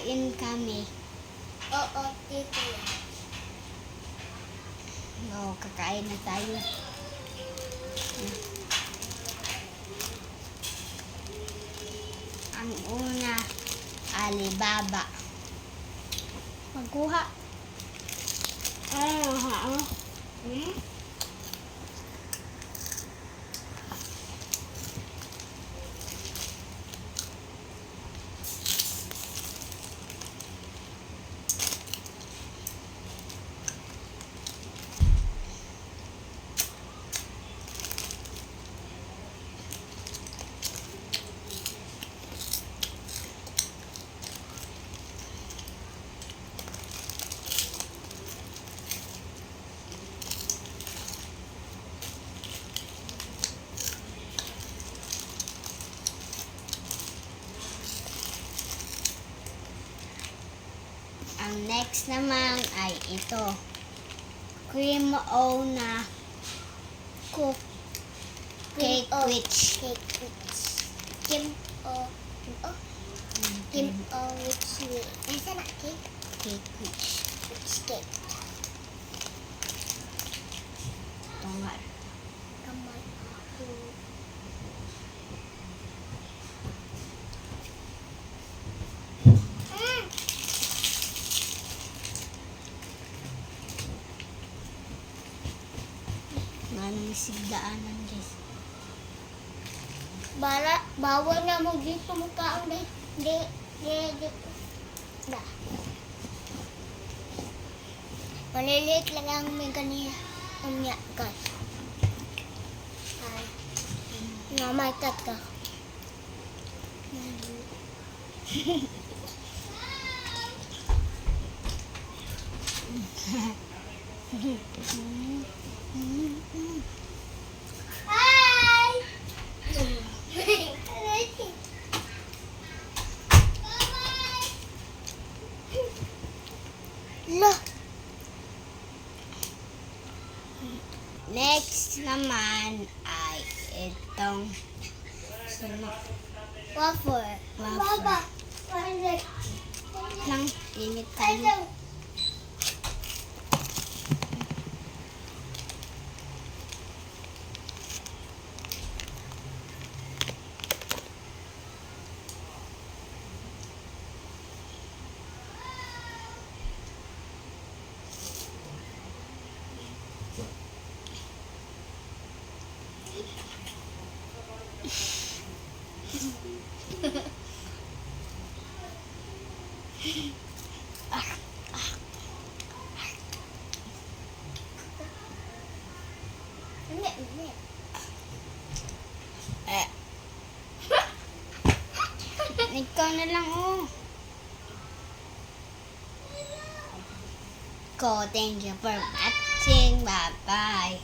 Kain kami. Oo, dito yan. Oo, kakain na tayo. Ang una, Alibaba. Magkuha. Hmm? Ang next naman ay ito. Cream O na cook cake which Cake which. Kim O. Kim O which way. Nasaan na cake? cake which Which cake? tungal. Kamay ako. Manang sigdaanan guys. Bawal na mo dito mukhaang di. Da. Maliliit lang ang may ganyan. Umya, guys. Ay. Namakat ka. Hi! Lah. Next naman ay itong Waffle. waffle. Lang, init tayo. Hindi. Ikaw na lang, oh. Thank you for watching. Bye-bye.